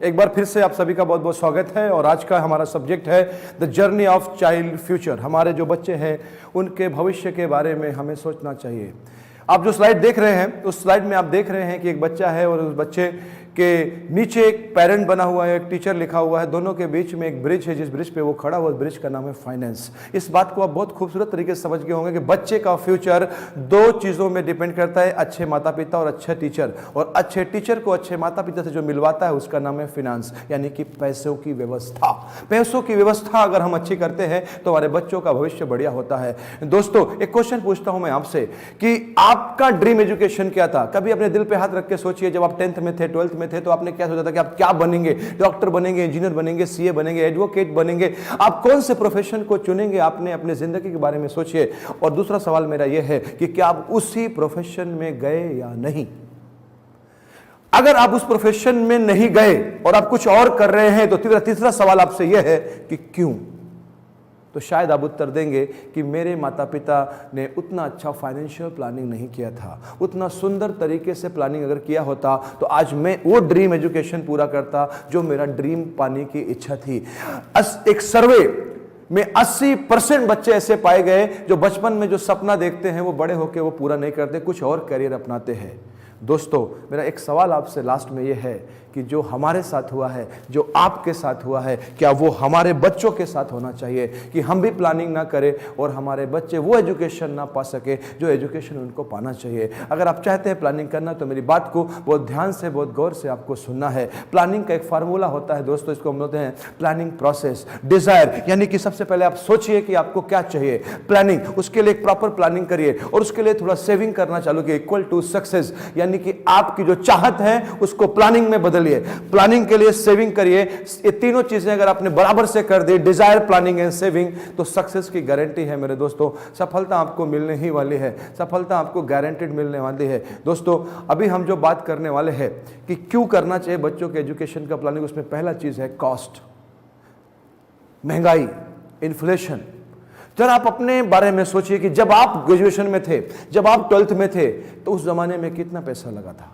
एक बार फिर से आप सभी का बहुत बहुत स्वागत है और आज का हमारा सब्जेक्ट है the journey of child future. हमारे जो बच्चे हैं उनके भविष्य के बारे में हमें सोचना चाहिए। आप जो स्लाइड देख रहे हैं उस स्लाइड में आप देख रहे हैं कि एक बच्चा है और उस बच्चे के नीचे एक पेरेंट बना हुआ है, एक टीचर लिखा हुआ है, दोनों के बीच में एक ब्रिज है, जिस ब्रिज पे वो खड़ा हुआ, ब्रिज का नाम है फाइनेंस। इस बात को आप बहुत खूबसूरत तरीके से समझ गए होंगे कि बच्चे का फ्यूचर दो चीज़ों में डिपेंड करता है, अच्छे माता पिता और अच्छे टीचर। और अच्छे टीचर को अच्छे माता पिता से जो मिलवाता है उसका नाम है फिनांस, यानी कि पैसों की व्यवस्था। पैसों की व्यवस्था अगर हम अच्छी करते हैं तो हमारे बच्चों का भविष्य बढ़िया होता है। दोस्तों, एक क्वेश्चन पूछता हूं मैं आपसे कि आपका ड्रीम एजुकेशन क्या था? कभी अपने दिल पे हाथ रख के सोचिए, जब आप 10th में थे, 12th में थे, तो आपने क्या सोचा था कि आप क्या बनेंगे? डॉक्टर बनेंगे, इंजीनियर बनेंगे, सीए बनेंगे, एडवोकेट बनेंगे? आप कौन से प्रोफेशन को चुनेंगे? आपने अपने जिंदगी के बारे में सोचिए। और दूसरा सवाल मेरा यह है कि क्या आप उसी प्रोफेशन में गए या नहीं? अगर आप उस प्रोफेशन में नहीं गए और आप कुछ और कर रहे हैं तो तीसरा सवाल आपसे यह है कि क्यों? तो शायद आप उत्तर देंगे कि मेरे माता पिता ने उतना अच्छा फाइनेंशियल प्लानिंग नहीं किया था, उतना सुंदर तरीके से प्लानिंग अगर किया होता तो आज मैं वो ड्रीम एजुकेशन पूरा करता जो मेरा ड्रीम पाने की इच्छा थी। एक सर्वे में 80% बच्चे ऐसे पाए गए जो बचपन में जो सपना देखते हैं वो बड़े होकर वो पूरा नहीं करते, कुछ और करियर अपनाते हैं। दोस्तों, मेरा एक सवाल आपसे लास्ट में यह है कि जो हमारे साथ हुआ है, जो आपके साथ हुआ है, क्या वो हमारे बच्चों के साथ होना चाहिए कि हम भी प्लानिंग ना करें और हमारे बच्चे वो एजुकेशन ना पा सके जो एजुकेशन उनको पाना चाहिए? अगर आप चाहते हैं प्लानिंग करना तो मेरी बात को बहुत ध्यान से, बहुत गौर से आपको सुनना है। प्लानिंग का एक फार्मूला होता है दोस्तों, इसको हम बोलते हैं प्लानिंग प्रोसेस। डिजायर, यानी कि सबसे पहले आप सोचिए कि आपको क्या चाहिए। प्लानिंग, उसके लिए एक प्रॉपर प्लानिंग करिए और उसके लिए थोड़ा सेविंग करना चालू कीजिए। इक्वल टू सक्सेस, यानी कि आपकी जो चाहत है उसको प्लानिंग में बदलिए। प्लानिंग के लिए सेविंग करिए। ये तीनों चीजें अगर आपने बराबर से कर दी, डिजायर, प्लानिंग एंड सेविंग, तो सक्सेस की गारंटी है मेरे दोस्तों। सफलता आपको मिलने ही वाली है, सफलता आपको गारंटेड मिलने वाली है। दोस्तों, अभी हम जो बात करने वाले हैं कि क्यों करना चाहिए बच्चों के एजुकेशन का प्लानिंग, उसमें पहला चीज है कॉस्ट, महंगाई, इन्फ्लेशन। जरा आप अपने बारे में सोचिए कि जब आप ग्रेजुएशन में थे, जब आप 12th में थे, तो उस जमाने में कितना पैसा लगा था?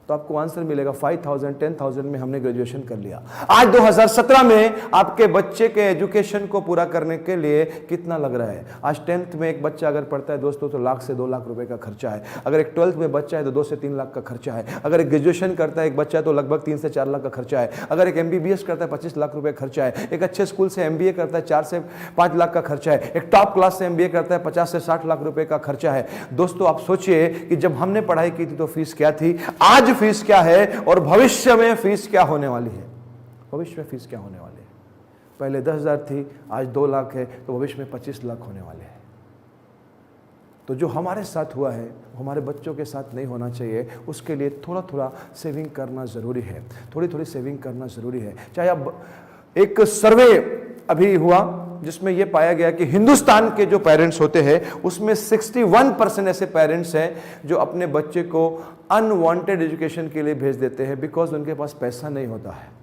तो आपको आंसर मिलेगा 5,000, 10,000 में हमने ग्रेजुएशन कर लिया। आज 2017 में आपके बच्चे के एजुकेशन को पूरा करने के लिए कितना लग रहा है? आज 10th में एक बच्चा अगर पढ़ता है दोस्तों तो लाख से 2 लाख रुपए का खर्चा है। अगर एक 12th में बच्चा है तो 2 से 3 लाख का खर्चा है। अगर एक ग्रेजुएशन करता है एक बच्चा तो लगभग 3 से 4 लाख का खर्चा है। अगर एक MBBS करता है 25 लाख रुपए खर्चा है। एक अच्छे स्कूल से MBA करता है 4 से 5 लाख का खर्चा है। एक टॉप क्लास से MBA करता है 50 से 60 लाख रुपए का खर्चा है। दोस्तों, आप सोचिए कि जब हमने पढ़ाई की थी तो फीस क्या थी, आज फीस क्या है और भविष्य में फीस क्या होने वाली है? भविष्य में फीस क्या होने वाली है? पहले 10,000 थी, आज 2 लाख है, तो भविष्य में 25 लाख होने वाले हैं। तो जो हमारे साथ हुआ है हमारे बच्चों के साथ नहीं होना चाहिए। उसके लिए थोड़ा थोड़ा सेविंग करना जरूरी है, थोड़ी थोड़ी सेविंग करना जरूरी है। चाहे अब एक सर्वे अभी हुआ जिसमें यह पाया गया कि हिंदुस्तान के जो पेरेंट्स होते हैं उसमें 61% ऐसे पेरेंट्स हैं जो अपने बच्चे को अनवांटेड एजुकेशन के लिए भेज देते हैं बिकॉज उनके पास पैसा नहीं होता है।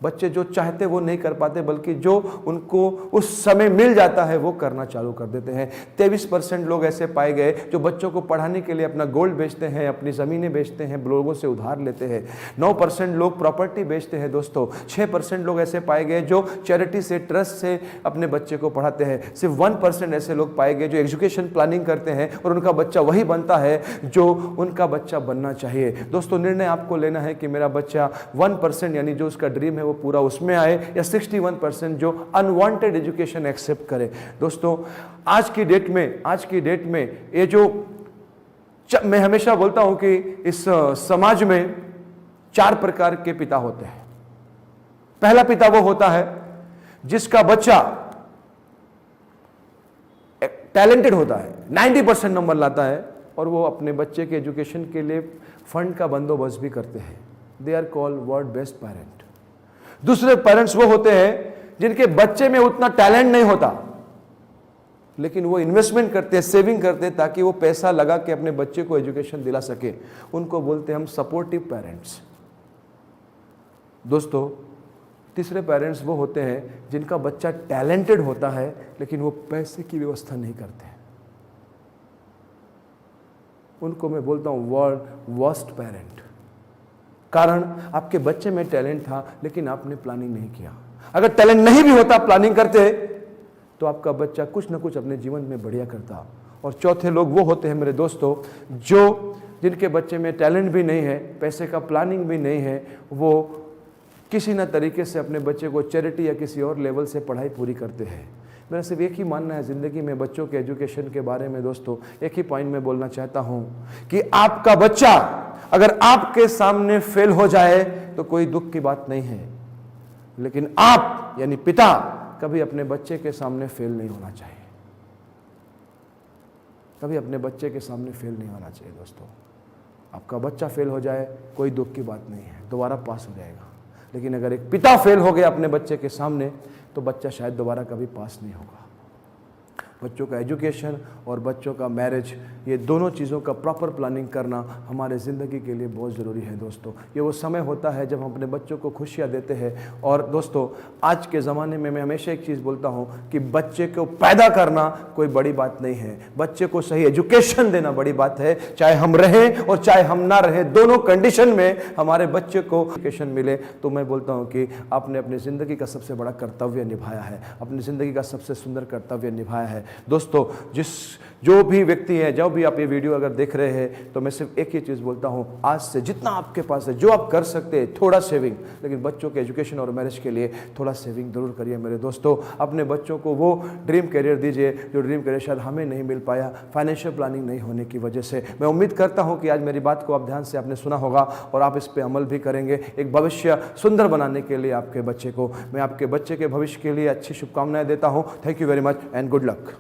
बच्चे जो चाहते वो नहीं कर पाते, बल्कि जो उनको उस समय मिल जाता है वो करना चालू कर देते हैं। 23% लोग ऐसे पाए गए जो बच्चों को पढ़ाने के लिए अपना गोल्ड बेचते हैं, अपनी ज़मीनें बेचते हैं, लोगों से उधार लेते हैं। 9% लोग प्रॉपर्टी बेचते हैं दोस्तों। 6% लोग ऐसे पाए गए जो चैरिटी से, ट्रस्ट से अपने बच्चे को पढ़ाते हैं। सिर्फ 1% ऐसे लोग पाए गए जो एजुकेशन प्लानिंग करते हैं और उनका बच्चा वही बनता है जो उनका बच्चा बनना चाहिए। दोस्तों, निर्णय आपको लेना है कि मेरा बच्चा 1% यानी जो उसका ड्रीम है वो पूरा उसमें आए, या 61% जो अनवांटेड एजुकेशन एक्सेप्ट करे। दोस्तों, आज की डेट में ये जो मैं हमेशा बोलता हूं कि इस समाज में 4 प्रकार के पिता होते हैं। पहला पिता वो होता है जिसका बच्चा टैलेंटेड होता है, 90% नंबर लाता है और वो अपने बच्चे के एजुकेशन के लिए फंड का बंदोबस्त भी करते हैं। They are called world best parent. दूसरे पेरेंट्स वो होते हैं जिनके बच्चे में उतना टैलेंट नहीं होता, लेकिन वो इन्वेस्टमेंट करते हैं, सेविंग करते हैं ताकि वो पैसा लगा के अपने बच्चे को एजुकेशन दिला सके। उनको बोलते हैं हम सपोर्टिव पेरेंट्स। दोस्तों, तीसरे पेरेंट्स वो होते हैं जिनका बच्चा टैलेंटेड होता है लेकिन वो पैसे की व्यवस्था नहीं करते। उनको मैं बोलता हूं वर्ल्ड वर्स्ट पेरेंट। कारण आपके बच्चे में टैलेंट था लेकिन आपने प्लानिंग नहीं किया। अगर टैलेंट नहीं भी होता, प्लानिंग करते, तो आपका बच्चा कुछ ना कुछ अपने जीवन में बढ़िया करता। और चौथे लोग वो होते हैं मेरे दोस्तों, जिनके बच्चे में टैलेंट भी नहीं है, पैसे का प्लानिंग भी नहीं है, वो किसी न तरीके से अपने बच्चे को चैरिटी या किसी और लेवल से पढ़ाई पूरी करते हैं। मेरा सिर्फ एक ही मानना है ज़िंदगी में बच्चों के एजुकेशन के बारे में दोस्तों, एक ही पॉइंट में बोलना चाहता हूं कि आपका बच्चा अगर आपके सामने फेल हो जाए तो कोई दुख की बात नहीं है, लेकिन आप यानी पिता कभी अपने बच्चे के सामने फेल नहीं होना चाहिए। कभी अपने बच्चे के सामने फेल नहीं होना चाहिए दोस्तों। आपका बच्चा फेल हो जाए कोई दुख की बात नहीं है, दोबारा पास हो जाएगा। लेकिन अगर एक पिता फेल हो गया अपने बच्चे के सामने तो बच्चा शायद दोबारा कभी पास नहीं होगा। बच्चों का एजुकेशन और बच्चों का मैरिज, ये दोनों चीज़ों का प्रॉपर प्लानिंग करना हमारे ज़िंदगी के लिए बहुत ज़रूरी है दोस्तों। ये वो समय होता है जब हम अपने बच्चों को खुशियाँ देते हैं। और दोस्तों आज के ज़माने में मैं हमेशा एक चीज़ बोलता हूँ कि बच्चे को पैदा करना कोई बड़ी बात नहीं है, बच्चे को सही एजुकेशन देना बड़ी बात है। चाहे हम रहें और चाहे हम ना रहें, दोनों कंडीशन में हमारे बच्चे को एजुकेशन मिले, तो मैं बोलता हूँ कि आपने अपनी ज़िंदगी का सबसे बड़ा कर्तव्य निभाया है, अपनी ज़िंदगी का सबसे सुंदर कर्तव्य निभाया है। दोस्तों जो भी व्यक्ति है, जो भी आप ये वीडियो अगर देख रहे हैं, तो मैं सिर्फ एक ही चीज़ बोलता हूँ, आज से जितना आपके पास है, जो आप कर सकते हैं, थोड़ा सेविंग, लेकिन बच्चों के एजुकेशन और मैरिज के लिए थोड़ा सेविंग जरूर करिए मेरे दोस्तों। अपने बच्चों को वो ड्रीम करियर दीजिए जो ड्रीम करियर शायद हमें नहीं मिल पाया फाइनेंशियल प्लानिंग नहीं होने की वजह से। मैं उम्मीद करता हूँ कि आज मेरी बात को आप ध्यान से आपने सुना होगा और आप इस पर अमल भी करेंगे। एक भविष्य सुंदर बनाने के लिए आपके बच्चे को, मैं आपके बच्चे के भविष्य के लिए अच्छी शुभकामनाएं देता हूँ। Thank you very much and good luck.